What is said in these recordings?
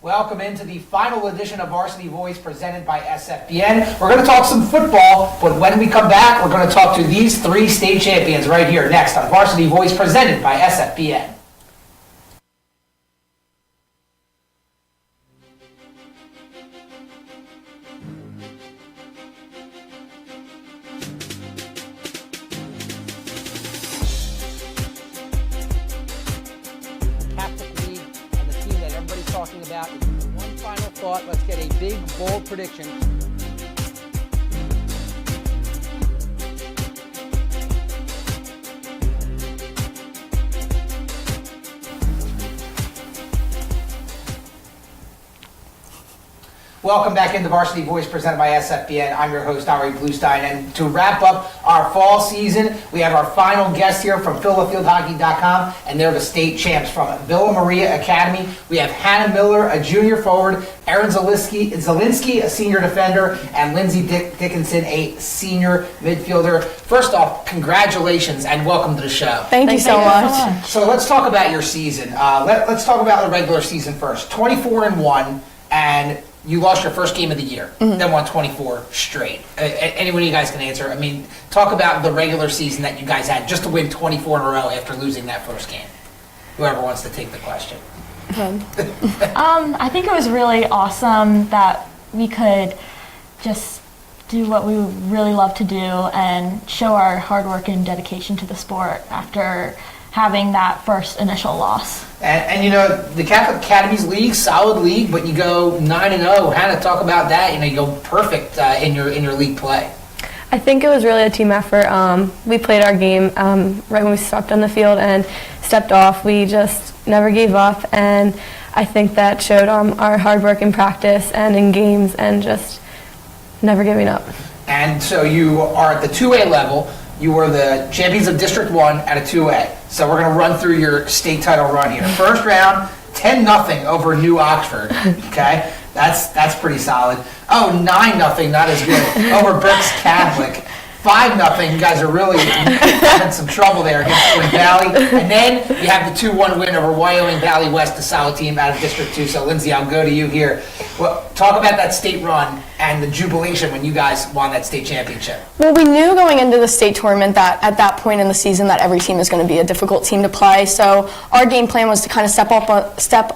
Welcome into the final edition of Varsity Voice presented by SFBN. We're going to talk some football, but when we come back, we're going to talk to these three state champions right here next on Varsity Voice presented by SFBN. Talking about one final thought. Let's get a big, bold prediction. Welcome back into Varsity Voice presented by SFBN. I'm your host, Ari Bluestein. And to wrap up our fall season, we have our final guest here from PhiladelphiaFieldHockey.com, and they're the state champs from Villa Maria Academy. We have Hannah Miller, a junior forward, Aaron Zielinski, a senior defender, and Lindsay Dickinson, a senior midfielder. First off, congratulations and welcome to the show. Thank you so much. So let's talk about your season. Let's talk about the regular season first. 24-1, and you lost your first game of the year, then won 24 straight. Anyone of you guys can answer. I mean, talk about the regular season that you guys had just to win 24 in a row after losing that first game. Whoever wants to take the question. I think it was really awesome that we could just do what we really love to do and show our hard work and dedication to the sport after having that first initial loss. And you know, the Catholic Academies League, solid league, but you go 9-0. Hannah, talk about that. You know, you go perfect in your league play. I think it was really a team effort. We played our game right when we stepped on the field and stepped off. We just never gave up, and I think that showed our hard work in practice and in games and just never giving up. And so you are at the 2A level. You were the champions of District 1 at a 2A. So we're going to run through your state title run here. First round, 10-0 over New Oxford. Okay, that's pretty solid. Oh, 9-0, not as good, over Berks Catholic. 5-0, you guys are really having some trouble there against Twin Valley. And then you have the 2-1 win over Wyoming Valley West, a solid team out of District 2. So, Lindsay, I'll go to you here. Well, talk about that state run and the jubilation when you guys won that state championship. Well, we knew going into the state tournament that at that point in the season that every team is going to be a difficult team to play. So our game plan was to kind of step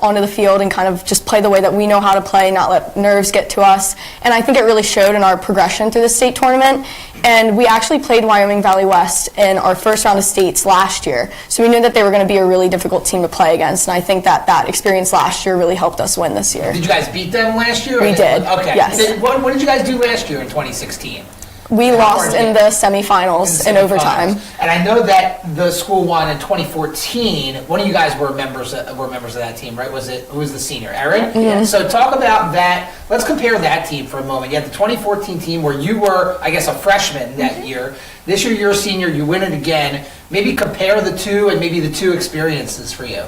onto the field and kind of just play the way that we know how to play, not let nerves get to us. And I think it really showed in our progression through the state tournament. And we actually played Wyoming Valley West in our first round of states last year. So we knew that they were going to be a really difficult team to play against. And I think that experience last year really helped us win this year. Did you guys beat them last year? We did. Okay. Yes. What did you guys do last year in 2016? We lost in the semifinals in overtime. And I know that the school won in 2014. One of you guys were members of that team, right? Who was the senior? Erin? Mm-hmm. So talk about that. Let's compare that team for a moment. You had the 2014 team where you were, I guess, a freshman that year. This year you're a senior. You win it again. Maybe compare the two and maybe the two experiences for you.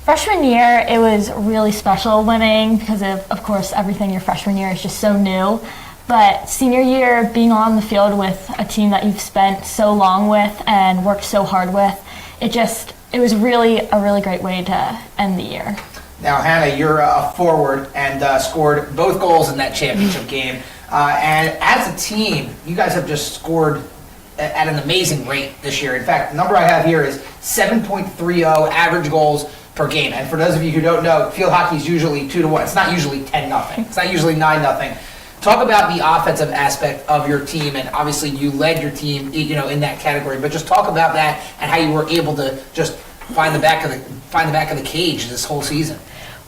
Freshman year, it was really special winning because of course, everything your freshman year is just so new. But senior year, being on the field with a team that you've spent so long with and worked so hard with, it was really a really great way to end the year. Now, Hannah, you're a forward and scored both goals in that championship game. And as a team, you guys have just scored at an amazing rate this year. In fact, the number I have here is 7.30 average goals per game. And for those of you who don't know, field hockey is usually 2-1. It's not usually 10-0. It's not usually 9-0. Talk about the offensive aspect of your team, and obviously you led your team, you know, in that category. But just talk about that and how you were able to just find the back of the cage this whole season.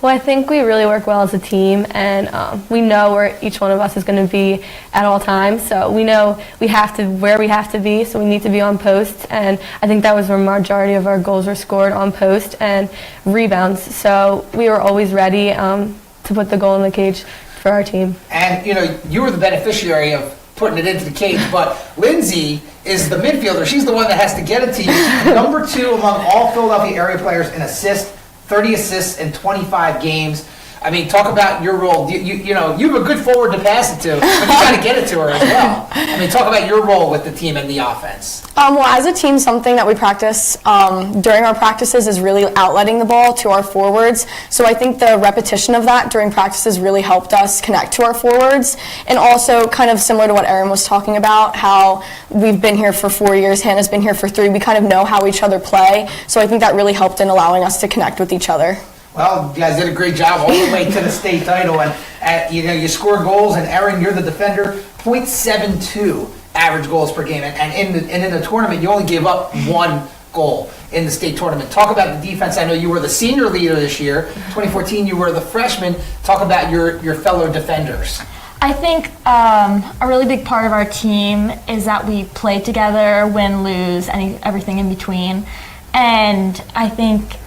Well, I think we really work well as a team, and we know where each one of us is going to be at all times. So we know where we have to be, so we need to be on post. And I think that was where the majority of our goals were scored, on post and rebounds. So we were always ready to put the goal in the cage for our team. And, you know, you were the beneficiary of putting it into the cage, but Lindsay is the midfielder. She's the one that has to get it to you. Number 2 among all Philadelphia area players in assists, 30 assists in 25 games. I mean, talk about your role. You know, you have a good forward to pass it to, but you got to get it to her as well. I mean, talk about your role with the team and the offense. Well, as a team, something that we practice during our practices is really outletting the ball to our forwards. So I think the repetition of that during practices really helped us connect to our forwards. And also, kind of similar to what Erin was talking about, how we've been here for 4 years, Hannah's been here for 3. We kind of know how each other play. So I think that really helped in allowing us to connect with each other. Well, you guys did a great job all the way to the state title, and you know, you score goals, and Erin, you're the defender, .72 average goals per game, and in the tournament, you only gave up 1 goal in the state tournament. Talk about the defense. I know you were the senior leader this year. 2014, you were the freshman. Talk about your fellow defenders. I think a really big part of our team is that we play together, win, lose, everything in between, and I think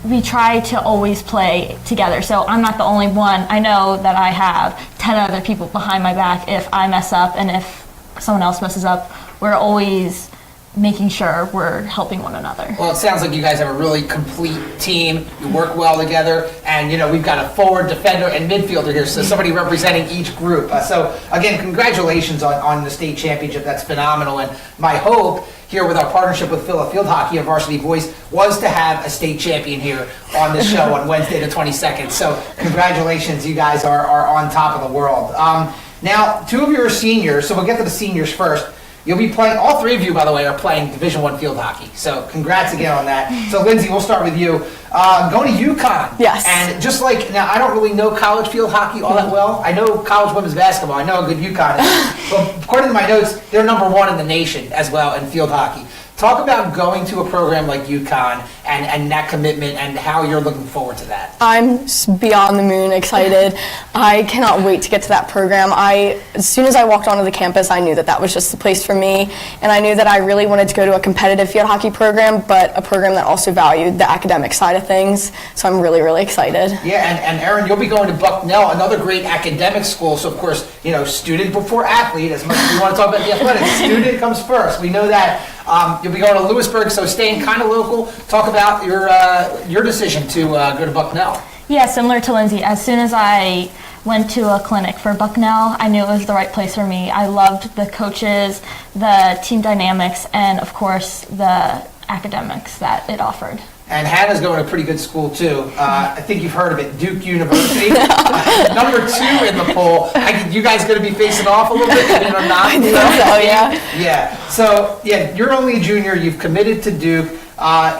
we try to always play together. So I'm not the only one. I know that I have 10 other people behind my back if I mess up, and if someone else messes up, we're always making sure we're helping one another. Well, it sounds like you guys have a really complete team. You work well together, and you know, we've got a forward, defender, and midfielder here, so somebody representing each group. So again, congratulations on the state championship. That's phenomenal, and my hope here with our partnership with PIAA Field Hockey and Varsity Voice was to have a state champion here on this show on Wednesday the 22nd. So congratulations, you guys are on top of the world. Now, 2 of you are seniors, so we'll get to the seniors first. You'll be playing, all 3 of you, by the way, are playing Division I field hockey. So congrats again on that. So Lindsay, we'll start with you. Going to UConn. Yes. And just like, now I don't really know college field hockey all that well. I know college women's basketball. I know how good UConn is. But according to my notes, they're #1 in the nation as well in field hockey. Talk about going to a program like UConn and that commitment and how you're looking forward to that. I'm beyond the moon excited. I cannot wait to get to that program. As soon as I walked onto the campus, I knew that that was just the place for me, and I knew that I really wanted to go to a competitive field hockey program, but a program that also valued the academic side of things. So I'm really, really excited. Yeah, and Erin, you'll be going to Bucknell, another great academic school. So of course, you know, student before athlete. As much as we want to talk about the athletics, student comes first. We know that. You'll be going to Lewisburg, so staying kind of local. Talk about your decision to go to Bucknell. Yeah, similar to Lindsay, as soon as I went to a clinic for Bucknell, I knew it was the right place for me. I loved the coaches, the team dynamics, and of course the academics that it offered. And Hannah's going to a pretty good school too. I think you've heard of it, Duke University. #2 in the poll. You guys going to be facing off a little bit, believe it or not? I think so, yeah. Yeah. So yeah, you're only a junior. You've committed to Duke.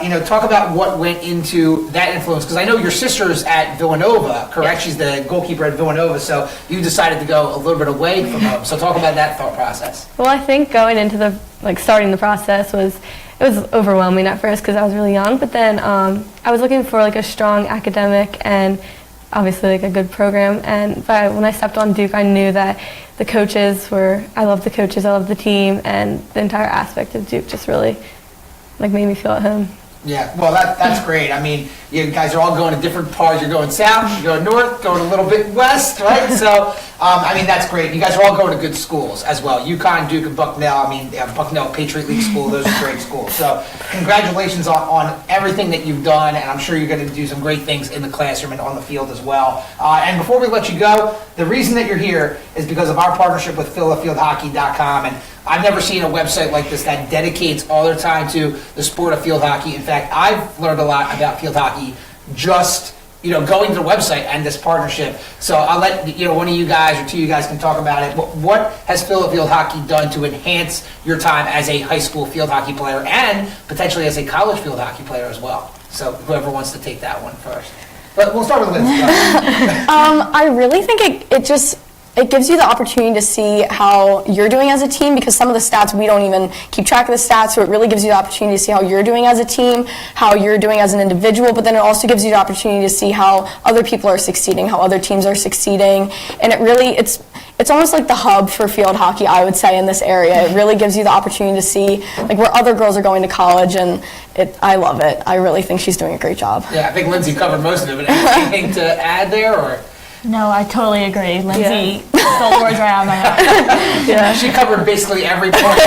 You know, talk about what went into that influence, because I know your sister's at Villanova, correct? She's the goalkeeper at Villanova, so you decided to go a little bit away from home. So talk about that thought process. Well, I think going into starting the process was overwhelming at first because I was really young, but then I was looking for a strong academic and obviously a good program, and when I stepped on Duke, I knew that the coaches I loved the coaches, I loved the team, and the entire aspect of Duke just really made me feel at home. Yeah, well, that's great. I mean, you guys are all going to different parts. You're going south, you're going north, going a little bit west, right? So, I mean, that's great. You guys are all going to good schools as well. UConn, Duke, and Bucknell. I mean, Bucknell Patriot League School, those are great schools. So, congratulations on everything that you've done, and I'm sure you're going to do some great things in the classroom and on the field as well. And before we let you go, the reason that you're here is because of our partnership with PhilaFieldHockey.com, and I've never seen a website like this that dedicates all their time to the sport of field hockey. In fact, I've learned a lot about field hockey just, going to the website and this partnership. So I'll let, one of you guys or 2 of you guys can talk about it. What has PIAA Field Hockey done to enhance your time as a high school field hockey player and potentially as a college field hockey player as well? So whoever wants to take that one first. But we'll start with Lindsay. I really think it gives you the opportunity to see how you're doing as a team, because some of the stats, we don't even keep track of the stats, so it really gives you the opportunity to see how you're doing as a team, how you're doing as an individual, but then it also gives you the opportunity to see how other people are succeeding, how other teams are succeeding, and it's almost like the hub for field hockey, I would say, in this area. It really gives you the opportunity to see where other girls are going to college, and I love it. I really think she's doing a great job. Yeah, I think Lindsay covered most of it, but anything to add there, or? No, I totally agree. Lindsay stole words right out of my mouth. She covered basically every point.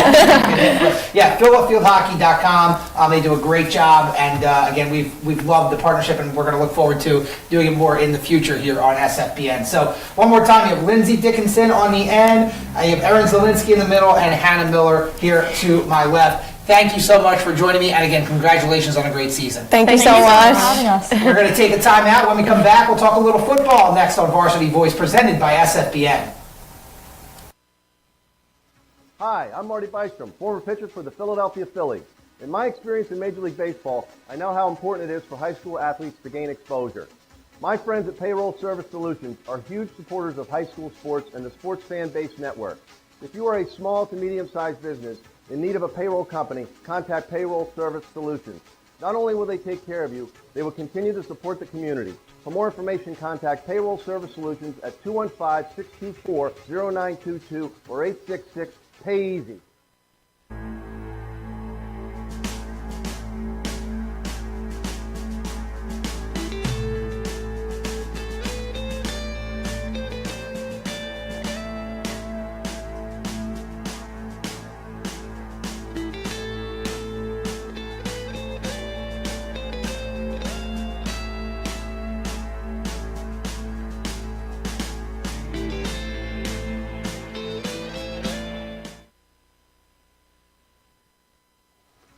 Yeah, PhiladelphiaFieldHockey.com. They do a great job, and again, we've loved the partnership, and we're going to look forward to doing it more in the future here on SFBN. So one more time, you have Lindsay Dickinson on the end, you have Erin Zielinski in the middle, and Hannah Miller here to my left. Thank you so much for joining me, and again, congratulations on a great season. Thank you so Thank you much. for having us. We're going to take a time out. When we come back, we'll talk a little football next on Varsity Voice, presented by SFBN. Hi, I'm Marty Bystrom, former pitcher for the Philadelphia Phillies. In my experience in Major League Baseball, I know how important it is for high school athletes to gain exposure. My friends at Payroll Service Solutions are huge supporters of high school sports and the Sports Fan Base Network. If you are a small to medium-sized business in need of a payroll company, contact Payroll Service Solutions. Not only will they take care of you, they will continue to support the community. For more information, contact Payroll Service Solutions at 215-624-0922 or 866-PAY-EASY.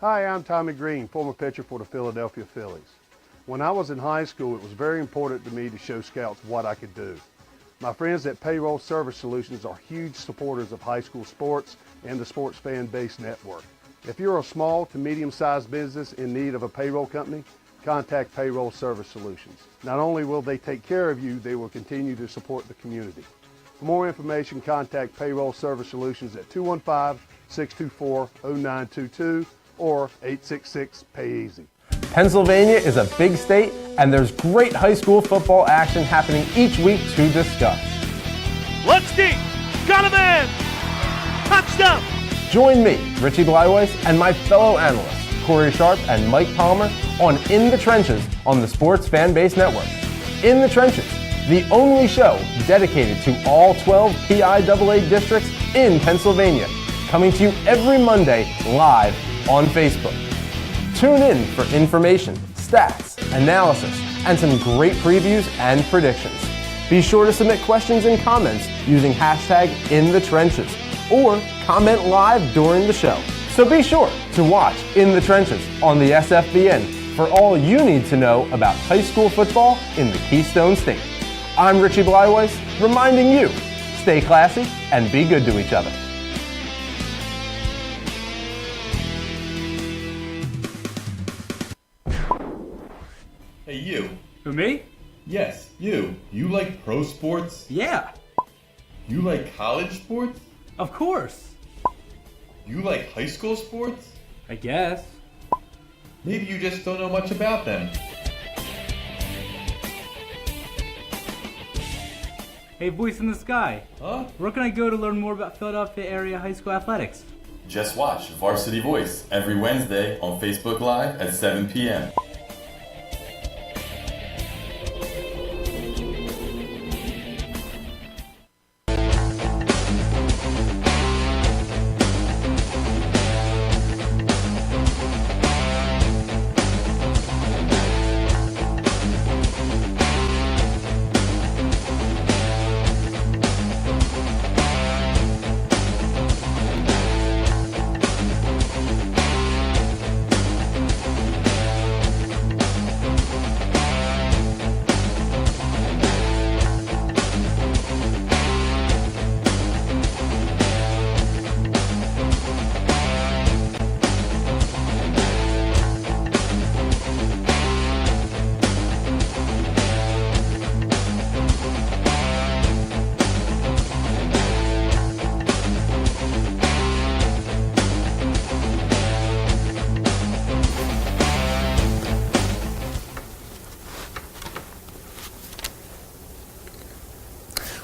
Hi, I'm Tommy Green, former pitcher for the Philadelphia Phillies. When I was in high school, it was very important to me to show scouts what I could do. My friends at Payroll Service Solutions are huge supporters of high school sports and the Sports Fan Base Network. If you're a small to medium-sized business in need of a payroll company, contact Payroll Service Solutions. Not only will they take care of you, they will continue to support the community. For more information, contact Payroll Service Solutions at 215-624-0922 or 866-PAY-EASY. Pennsylvania is a big state, and there's great high school football action happening each week to discuss. Let's deep. Got a man. Touchdown. Join me, Richie Bleiweiss, and my fellow analysts, Corey Sharp and Mike Palmer, on In the Trenches on the Sports Fan Base Network. In the Trenches, the only show dedicated to all 12 PIAA districts in Pennsylvania, coming to you every Monday live on Facebook. Tune in for information, stats, analysis, and some great previews and predictions. Be sure to submit questions and comments using hashtag #InTheTrenches or comment live during the show. So be sure to watch In the Trenches on the SFBN for all you need to know about high school football in the Keystone State. I'm Richie Bleiweiss, reminding you, stay classy and be good to each other. Hey, you. Who, me? Yes, you. You like pro sports? Yeah, You like college sports? of course. You like high school sports? I guess. Maybe you just don't know much about them. Hey, voice in the sky. Huh? Where can I go to learn more about Philadelphia area high school athletics? Just watch Varsity Voice every Wednesday on Facebook Live at 7 p.m.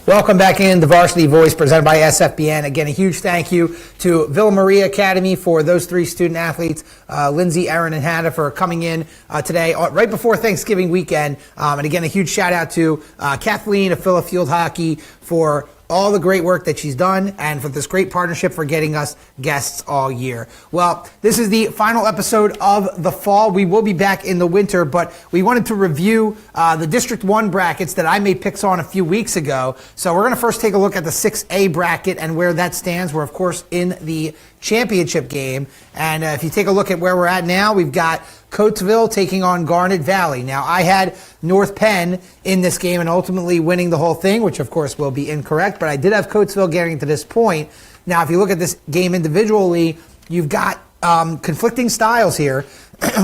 Welcome back in the Varsity Voice presented by SFBN. Again, a huge thank you to Villa Maria Academy for those 3 student athletes, Lindsay, Erin, and Hannah, for coming in today right before Thanksgiving weekend. And again, a huge shout out to Kathleen of Phila Field Hockey for all the great work that she's done and for this great partnership for getting us guests all year. Well, this is the final episode of the fall. We will be back in the winter, but we wanted to review the District 1 brackets that I made picks on a few weeks ago. So we're going to first take a look at the 6A bracket and where that stands. We're, of course, in the championship game. And if you take a look at where we're at now, we've got Coatesville taking on Garnet Valley. Now, I had North Penn in this game and ultimately winning the whole thing, which of course will be incorrect, but I did have Coatesville getting to this point. Now, if you look at this game individually, you've got conflicting styles here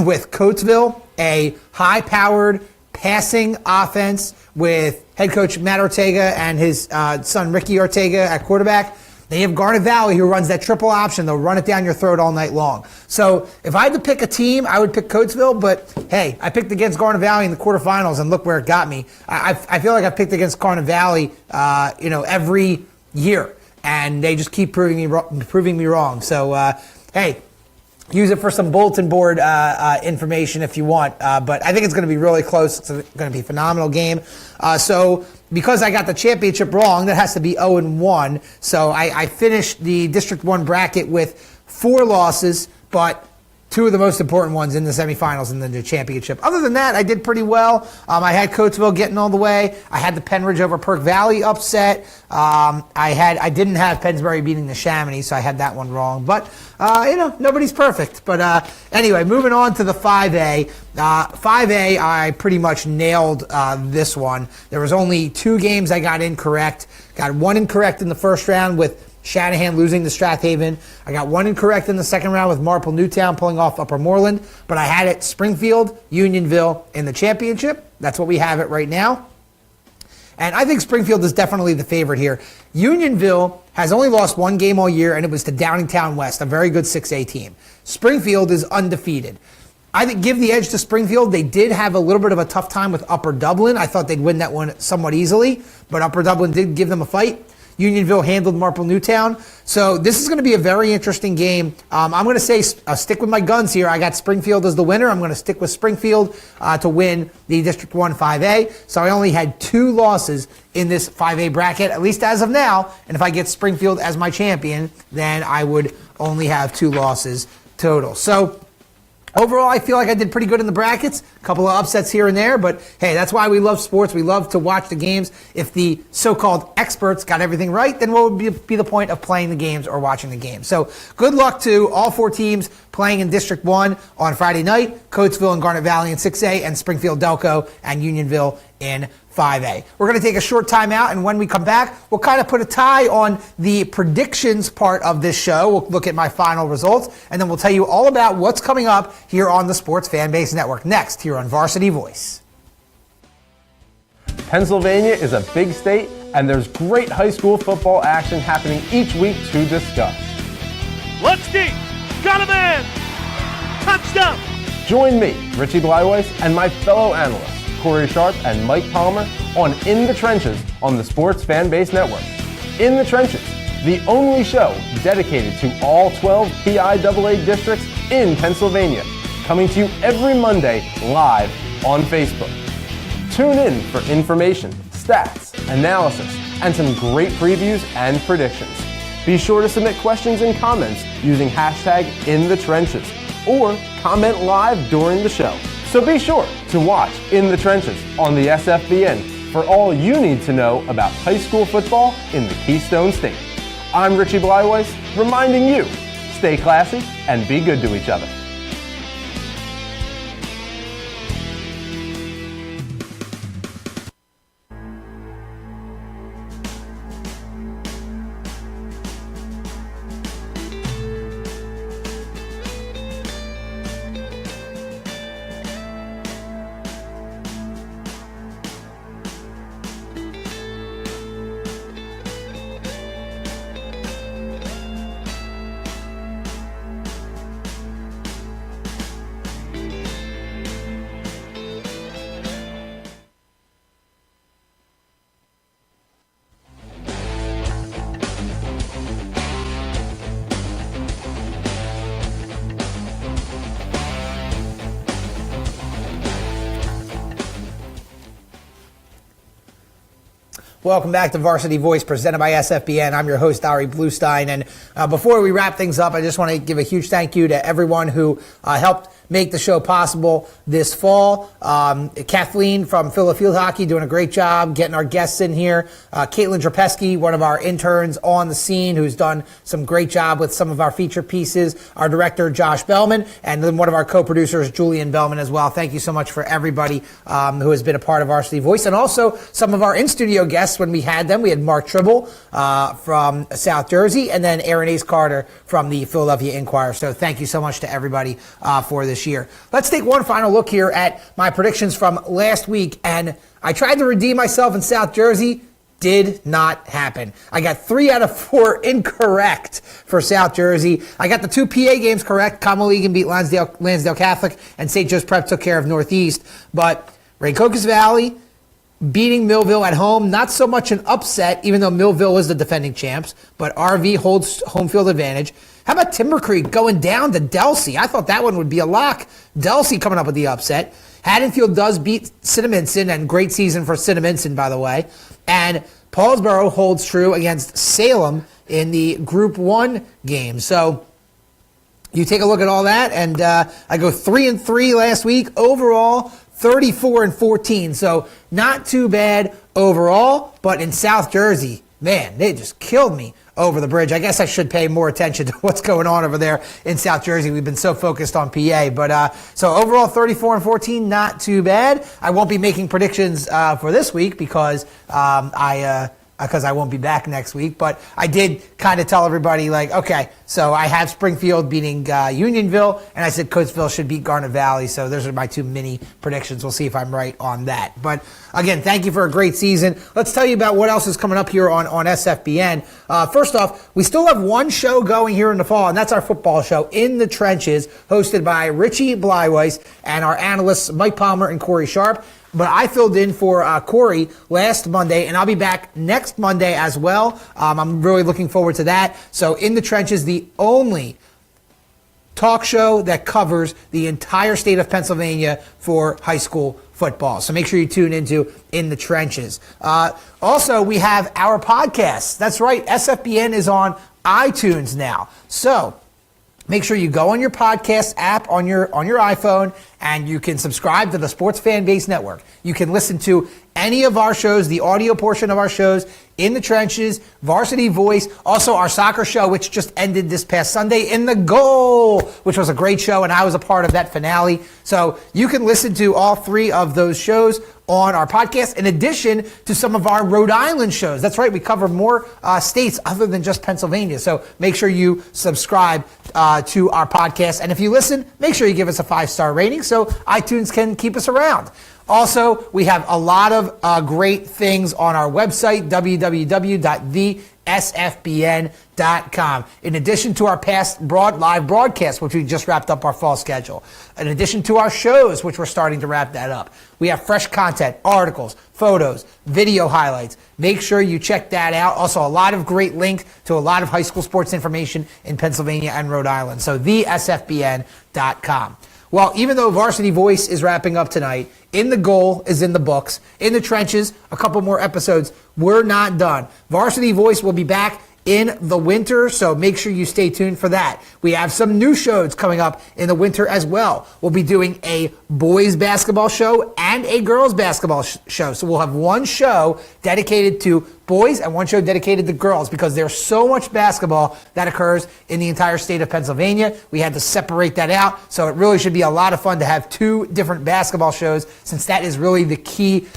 with Coatesville, a high-powered passing offense with head coach Matt Ortega and his son Ricky Ortega at quarterback. Then you have Garnet Valley, who runs that triple option. They'll run it down your throat all night long. So if I had to pick a team, I would pick Coatesville, but hey, I picked against Garnet Valley in the quarterfinals, and look where it got me. I feel like I've picked against Garnet Valley every year, and they just keep proving me wrong. So, hey, use it for some bulletin board information if you want, but I think it's going to be really close. It's going to be a phenomenal game. So because I got the championship wrong, that has to be 0-1. So I finished the District 1 bracket with 4 losses, but 2 of the most important ones in the semifinals and then the championship. Other than that, I did pretty well. I had Coatesville getting all the way. I had the Penridge over Perk Valley upset. I didn't have Pennsbury beating the Chamonix, so I had that one wrong. But nobody's perfect. But anyway, moving on to the 5A. 5A, I pretty much nailed this one. There was only 2 games I got incorrect. Got 1 incorrect in the first round with Shanahan losing to Strathaven. I got 1 incorrect in the second round with Marple Newtown pulling off Upper Moreland, but I had it Springfield, Unionville in the championship. That's what we have it right now. And I think Springfield is definitely the favorite here. Unionville has only lost 1 game all year, and it was to Downingtown West, a very good 6A team. Springfield is undefeated. I think give the edge to Springfield. They did have a little bit of a tough time with Upper Dublin. I thought they'd win that one somewhat easily, but Upper Dublin did give them a fight. Unionville handled Marple Newtown. So this is going to be a very interesting game. I'm going to say stick with my guns here. I got Springfield as the winner. I'm going to stick with Springfield to win the District 1 5A. So I only had 2 losses in this 5A bracket, at least as of now. And if I get Springfield as my champion, then I would only have 2 losses total. So overall, I feel like I did pretty good in the brackets. A couple of upsets here and there, but hey, that's why we love sports. We love to watch the games. If the so-called experts got everything right, then what would be the point of playing the games or watching the games? So good luck to all 4 teams playing in District 1 on Friday night. Coatesville and Garnet Valley in 6A, and Springfield Delco and Unionville in 5A. We're going to take a short time out, and when we come back, we'll kind of put a tie on the predictions part of this show. We'll look at my final results, and then we'll tell you all about what's coming up here on the Sports Fanbase Network next here on Varsity Voice. Pennsylvania is a big state, and there's great high school football action happening each week to discuss. Let's get got a man! Touchdown! Join me, Richie Bleiweiss, and my fellow analysts, Corey Sharp and Mike Palmer, on In the Trenches on the Sports Fanbase Network. In the Trenches, the only show dedicated to all 12 PIAA districts in Pennsylvania, coming to you every Monday live on Facebook. Tune in for information, stats, analysis, and some great previews and predictions. Be sure to submit questions and comments using hashtag #InTheTrenches or comment live during the show. So be sure to watch In the Trenches on the SFBN for all you need to know about high school football in the Keystone State. I'm Richie Bleiweiss, reminding you, stay classy and be good to each other. Welcome back to Varsity Voice, presented by SFBN. I'm your host, Ari Bluestein. And before we wrap things up, I just want to give a huge thank you to everyone who helped make the show possible this fall. Kathleen from Philly Field Hockey doing a great job getting our guests in here. Caitlin Drapesky, one of our interns on the scene, who's done some great job with some of our feature pieces. Our director, Josh Bellman, and then one of our co-producers, Julian Bellman, as well. Thank you so much for everybody who has been a part of Varsity Voice, and also some of our in-studio guests when we had them. We had Mark Tribble from South Jersey, and then Aaron Ace Carter from the Philadelphia Inquirer. So thank you so much to everybody for this year. Let's take one final look here at my predictions from last week, and I tried to redeem myself in South Jersey. Did not happen. I got 3 out of 4 incorrect for South Jersey. I got the 2 PA games correct. Commonwealth beat Lansdale Catholic, and St. Joe's Prep took care of Northeast. But Rancocas Valley beating Millville at home, not so much an upset, even though Millville is the defending champs, but RV holds home field advantage. How about Timber Creek going down to Delsea? I thought that one would be a lock. Delsea coming up with the upset. Haddonfield does beat Cinnaminson, and great season for Cinnaminson, by the way. And Paulsboro holds true against Salem in the Group 1 game. So you take a look at all that, and I go 3-3 last week. Overall, 34-14. So not too bad overall, but in South Jersey, man, they just killed me over the bridge. I guess I should pay more attention to what's going on over there in South Jersey. We've been so focused on PA. But so overall, 34-14, not too bad. I won't be making predictions for this week because I won't be back next week. But I did kind of tell everybody, like, okay, so I have Springfield beating Unionville, and I said Coatesville should beat Garnet Valley. So those are my 2 mini predictions. We'll see if I'm right on that. But again, thank you for a great season. Let's tell you about what else is coming up here on SFBN. First off, we still have one show going here in the fall, and that's our football show, In the Trenches, hosted by Richie Bleiweiss and our analysts Mike Palmer and Corey Sharp. But I filled in for Corey last Monday, and I'll be back next Monday as well. I'm really looking forward to that. So In the Trenches, the only talk show that covers the entire state of Pennsylvania for high school football. So make sure you tune into In the Trenches. Also, we have our podcasts. That's right, SFBN is on iTunes now. So make sure you go on your podcast app on your iPhone, and you can subscribe to the Sports Fan Base Network. You can listen to any of our shows, the audio portion of our shows, In the Trenches, Varsity Voice, also our soccer show, which just ended this past Sunday, In the Goal, which was a great show, and I was a part of that finale. So you can listen to all 3 of those shows on our podcast, in addition to some of our Rhode Island shows. That's right, we cover more states other than just Pennsylvania. So make sure you subscribe to our podcast. And if you listen, make sure you give us a 5-star rating so iTunes can keep us around. Also, we have a lot of great things on our website, www.thesfbn.com. In addition to our past live broadcasts, which we just wrapped up our fall schedule. In addition to our shows, which we're starting to wrap that up. We have fresh content, articles, photos, video highlights. Make sure you check that out. Also, a lot of great links to a lot of high school sports information in Pennsylvania and Rhode Island. So, thesfbn.com. Well, even though Varsity Voice is wrapping up tonight, In the Goal is in the books. In the Trenches, a couple more episodes. We're not done. Varsity Voice will be back in the winter, so make sure you stay tuned for that. We have some new shows coming up in the winter as well. We'll be doing a boys basketball show and a girls basketball show. So we'll have one show dedicated to boys and one show dedicated to girls, because there's so much basketball that occurs in the entire state of Pennsylvania. We had to separate that out, so it really should be a lot of fun to have 2 different basketball shows, since that is really the key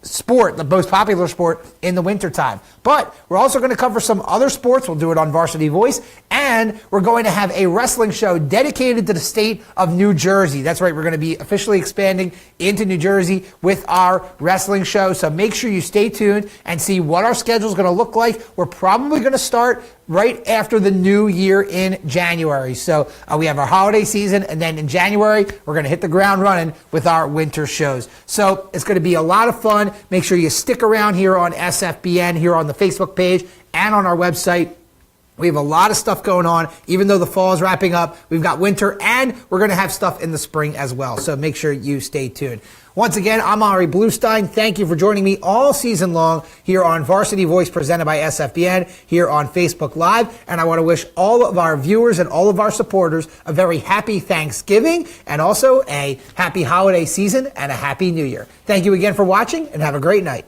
sport, the most popular sport in the wintertime. But we're also going to cover some other sports. We'll do it on Varsity Voice. And we're going to have a wrestling show dedicated to the state of New Jersey. That's right. We're going to be officially expanding into New Jersey with our wrestling show. So make sure you stay tuned and see what our schedule is going to look like. We're probably going to start right after the new year in January. So we have our holiday season, and then in January, we're going to hit the ground running with our winter shows. So it's going to be a lot of fun. Make sure you stick around here on SFBN, here on the Facebook page, and on our website. We have a lot of stuff going on. Even though the fall is wrapping up, we've got winter, and we're going to have stuff in the spring as well. So make sure you stay tuned. Once again, I'm Ari Bluestein. Thank you for joining me all season long here on Varsity Voice presented by SFBN here on Facebook Live. And I want to wish all of our viewers and all of our supporters a very happy Thanksgiving and also a happy holiday season and a happy New Year. Thank you again for watching and have a great night.